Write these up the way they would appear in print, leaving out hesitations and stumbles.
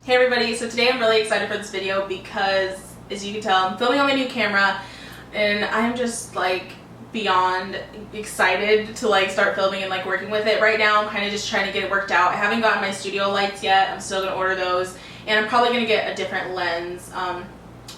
Hey everybody, so today I'm really excited for this video because, as you can tell, I'm filming on my new camera and I'm just like beyond excited to like start filming and like working with it. Right now I'm kind of just trying to get it worked out. I haven't gotten my studio lights yet. I'm still going to order those and I'm probably going to get a different lens.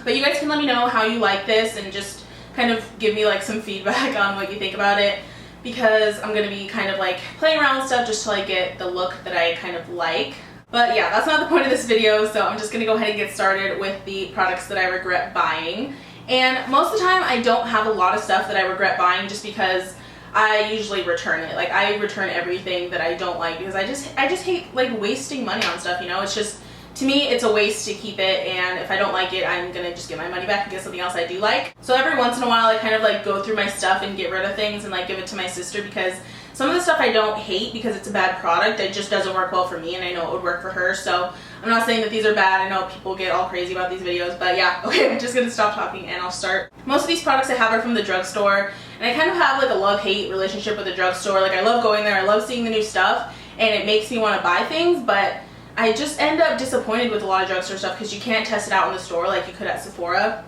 But you guys can let me know how you like this and just kind of give me like some feedback on what you think about it, because I'm going to be kind of like playing around with stuff just to like get the look that I kind of like. But yeah, that's not the point of this video, so I'm just going to go ahead and get started with the products that I regret buying. And most of the time I don't have a lot of stuff that I regret buying just because I usually return it. Like, I return everything that I don't like because I just hate like wasting money on stuff, you know? It's just, to me, it's a waste to keep it, and if I don't like it, I'm gonna just get my money back and get something else I do like. So every once in a while I kind of like go through my stuff and get rid of things and like give it to my sister, because some of the stuff I don't hate because it's a bad product. It just doesn't work well for me, and I know it would work for her. So I'm not saying that these are bad. I know people get all crazy about these videos, but yeah, okay, I'm just gonna stop talking and I'll start. Most of these products I have are from the drugstore, and I kind of have like a love-hate relationship with the drugstore. Like, I love going there, I love seeing the new stuff, and it makes me want to buy things, but I just end up disappointed with a lot of drugstore stuff because you can't test it out in the store like you could at Sephora.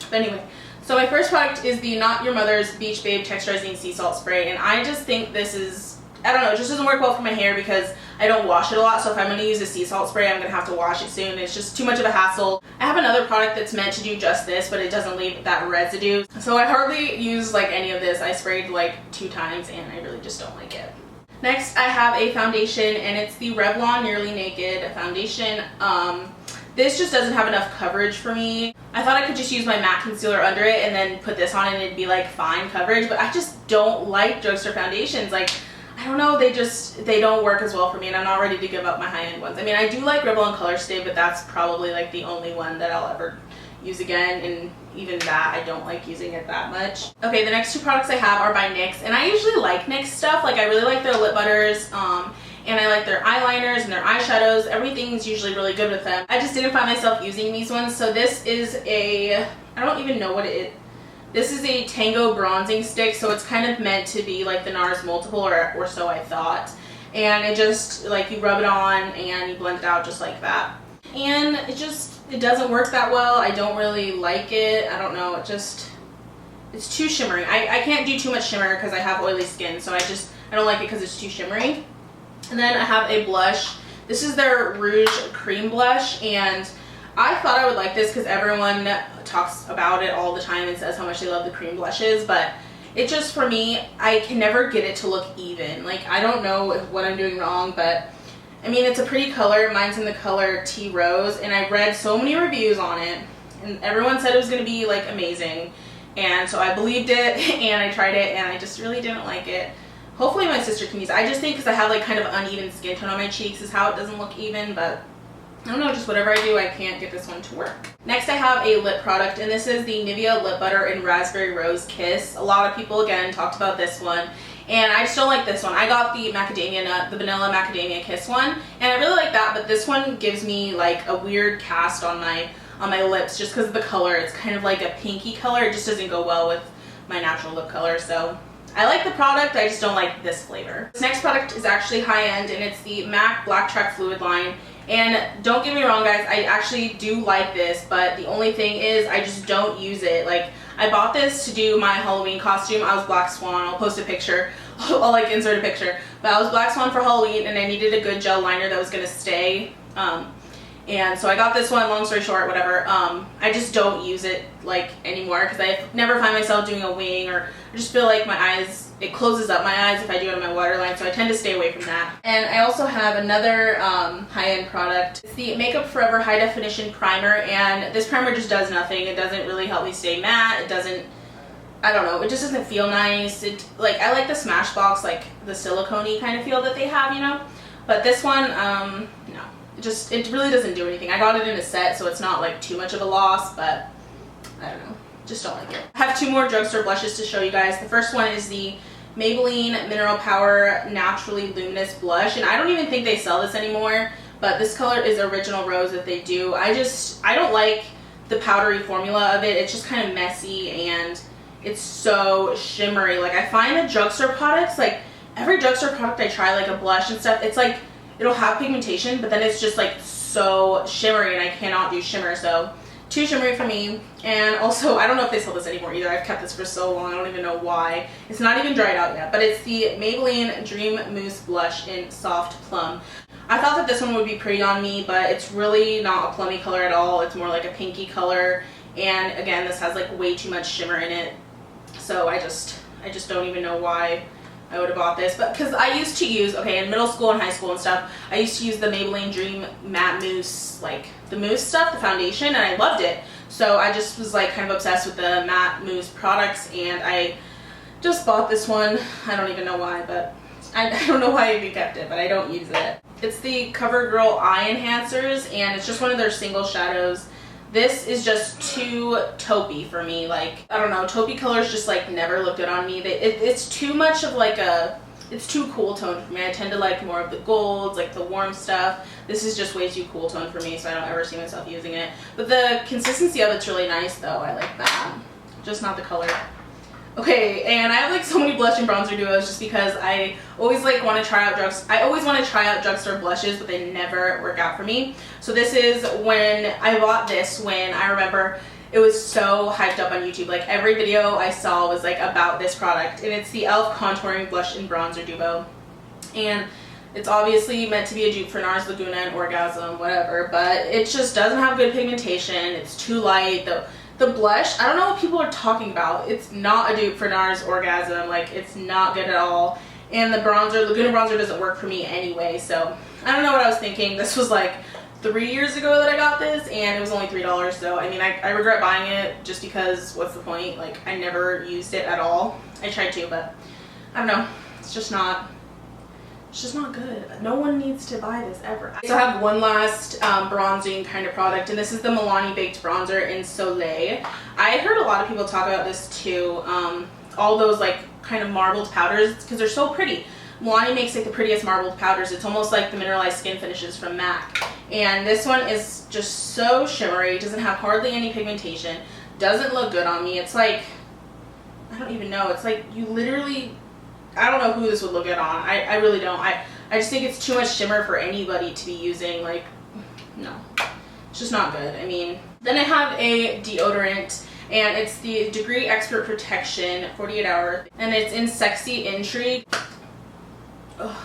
But anyway, so my first product is the Not Your Mother's Beach Babe Texturizing Sea Salt Spray, and I just think this is, I don't know, it just doesn't work well for my hair because I don't wash it a lot. So if I'm going to use a sea salt spray, I'm going to have to wash it soon. It's just too much of a hassle. I have another product that's meant to do just this, but it doesn't leave that residue. So I hardly use like any of this. I sprayed like 2 times and I really just don't like it. Next, I have a foundation, and it's the Revlon Nearly Naked foundation. This just doesn't have enough coverage for me. I thought I could just use my matte concealer under it and then put this on and it'd be like fine coverage, but I just don't like drugstore foundations. Like, I don't know, they don't work as well for me, and I'm not ready to give up my high-end ones. I mean, I do like Revlon Color Stay, but that's probably like the only one that I'll ever use again, and even that, I don't like using it that much. Okay, the next 2 products I have are by NYX, and I usually like NYX stuff. Like, I really like their lip butters, and I like their eyeliners and their eyeshadows. Everything's usually really good with them. I just didn't find myself using these ones, so this is a, I don't even know what it is. This is a Tango bronzing stick, so it's kind of meant to be like the NARS Multiple, or so I thought. And it just, like, you rub it on and you blend it out just like that. And it doesn't work that well. I don't really like it. I don't know, it's too shimmery. I can't do too much shimmer because I have oily skin, so I don't like it because it's too shimmery. And then I have a blush. This is their Rouge Cream Blush, and I thought I would like this because everyone talks about it all the time and says how much they love the cream blushes, but it just, for me, I can never get it to look even. Like, I don't know what I'm doing wrong, but I mean, it's a pretty color. Mine's in the color Tea Rose, and I read so many reviews on it, and everyone said it was going to be like amazing, and so I believed it and I tried it, and I just really didn't like it. Hopefully my sister can use it. I just think because I have like kind of uneven skin tone on my cheeks is how it doesn't look even, but I don't know, just whatever I do, I can't get this one to work. Next, I have a lip product, and this is the Nivea Lip Butter in Raspberry Rose Kiss. A lot of people, again, talked about this one, and I just don't like this one. I got the macadamia nut, the vanilla macadamia kiss one, and I really like that, but this one gives me like a weird cast on my lips just because of the color. It's kind of like a pinky color. It just doesn't go well with my natural lip color, so I like the product, I just don't like this flavor. This next product is actually high-end, and it's the MAC Black Track Fluid line. And don't get me wrong, guys, I actually do like this, but the only thing is I just don't use it. Like, I bought this to do my Halloween costume. I was Black Swan. I'll post a picture. I'll like insert a picture. But I was Black Swan for Halloween, and I needed a good gel liner that was going to stay. And so I got this one, long story short, whatever. I just don't use it like anymore because I never find myself doing a wing, or I just feel like my eyes, it closes up my eyes if I do it on my waterline, so I tend to stay away from that. And I also have another high-end product. It's the Makeup Forever High Definition Primer, and this primer just does nothing. It doesn't really help me stay matte. It doesn't, I don't know, it just doesn't feel nice. I like the Smashbox, like the silicone-y kind of feel that they have, you know? But this one, no. It really doesn't do anything. I got it in a set, so it's not like too much of a loss, but I don't know, just don't like it. I have 2 more drugstore blushes to show you guys. The first one is the Maybelline Mineral Power Naturally Luminous Blush, and I don't even think they sell this anymore, but this color is Original Rose that they do. I don't like the powdery formula of it. It's just kind of messy, and it's so shimmery. Like, I find the drugstore products, like every drugstore product I try, like a blush and stuff, it's like it'll have pigmentation, but then it's just like so shimmery, and I cannot do shimmer, so too shimmery for me. And also, I don't know if they sell this anymore either. I've kept this for so long, I don't even know why. It's not even dried out yet, but it's the Maybelline Dream Mousse Blush in Soft Plum. I thought that this one would be pretty on me, but it's really not a plummy color at all. It's more like a pinky color, and again, this has like way too much shimmer in it. So I just don't even know why I would have bought this. But because I used to use, okay, in middle school and high school and stuff, I used to use the Maybelline Dream Matte Mousse, like the mousse stuff, the foundation, and I loved it. So I just was like kind of obsessed with the matte mousse products, and I just bought this one. I don't even know why, but I don't know why I even kept it, but I don't use it. It's the CoverGirl Eye Enhancers, and it's just one of their single shadows. This is just too taupey for me. Like, I don't know, taupey colors just like never look good on me. It's too much of like it's too cool toned for me. I tend to like more of the golds, like the warm stuff. This is just way too cool toned for me, so I don't ever see myself using it. But the consistency of it's really nice though. I like that. Just not the color. Okay, and I have like so many blush and bronzer duos just because I always like want to try out drugstore blushes, but they never work out for me. So this is when I bought this, when I remember it was so hyped up on YouTube. Like every video I saw was like about this product, and it's the e.l.f. Contouring Blush and Bronzer Duo. And it's obviously meant to be a dupe for NARS Laguna and Orgasm, whatever, but it just doesn't have good pigmentation. It's too light. The blush, I don't know what people are talking about. It's not a dupe for NARS Orgasm. Like, it's not good at all. And the bronzer, Laguna bronzer, doesn't work for me anyway, so I don't know what I was thinking. This was like 3 years ago that I got this, and it was only $3, so I mean, I regret buying it just because what's the point? Like, I never used it at all. I tried to, but I don't know. It's just not good. No one needs to buy this ever. So I have one last bronzing kind of product, and this is the Milani Baked Bronzer in Soleil. I heard a lot of people talk about this too. All those like kind of marbled powders, because they're so pretty. Milani makes like the prettiest marbled powders. It's almost like the mineralized skin finishes from MAC. And this one is just so shimmery. It doesn't have hardly any pigmentation. Doesn't look good on me. It's like, I don't even know. It's like you literally, I don't know who this would look good on. I really don't. I just think it's too much shimmer for anybody to be using. Like, no. It's just not good. I mean, then I have a deodorant, and it's the Degree Expert Protection 48 Hour, and it's in Sexy Intrigue. Ugh.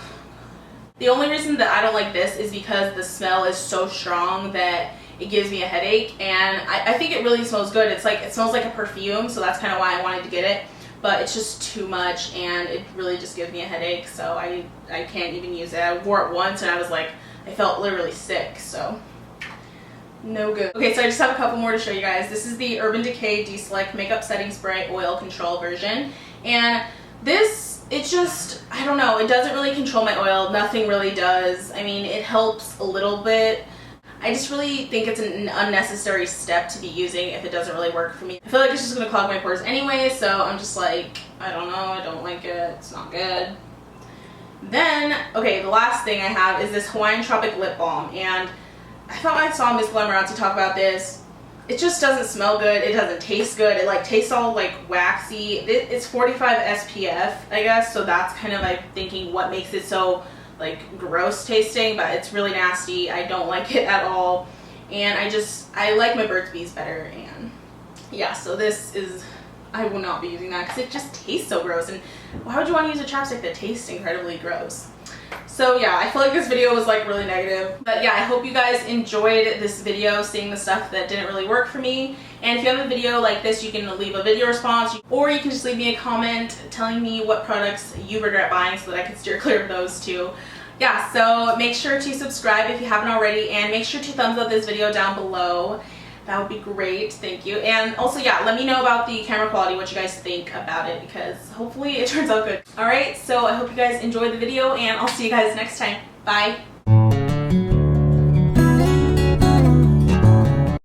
The only reason that I don't like this is because the smell is so strong that it gives me a headache, and I think it really smells good. It's like, it smells like a perfume, so that's kind of why I wanted to get it. But it's just too much, and it really just gives me a headache, so I can't even use it. I wore it once, and I was like, I felt literally sick, so no good. Okay, so I just have a couple more to show you guys. This is the Urban Decay Deselect Makeup Setting Spray Oil Control version, and this, it's just, I don't know, it doesn't really control my oil. Nothing really does. I mean, it helps a little bit. I just really think it's an unnecessary step to be using if it doesn't really work for me. I feel like it's just going to clog my pores anyway, so I'm just like, I don't know, I don't like it, it's not good. Then, okay, the last thing I have is this Hawaiian Tropic Lip Balm, and I thought I saw Miss Glamorazzi talk about this. It just doesn't smell good, it doesn't taste good, it like tastes all like waxy. It's 45 SPF, I guess, so that's kind of like thinking what makes it so like gross tasting, but it's really nasty. I don't like it at all, and I like my Burt's Bees better, and yeah, so this is, I will not be using that because it just tastes so gross, and why would you want to use a chapstick that tastes incredibly gross? So yeah, I feel like this video was like really negative, but yeah, I hope you guys enjoyed this video, seeing the stuff that didn't really work for me. And if you have a video like this, you can leave a video response, or you can just leave me a comment telling me what products you regret buying so that I can steer clear of those too. Yeah, so make sure to subscribe if you haven't already, and make sure to thumbs up this video down below. That would be great, thank you. And also, yeah, let me know about the camera quality, what you guys think about it, because hopefully it turns out good. Alright, so I hope you guys enjoyed the video, and I'll see you guys next time. Bye!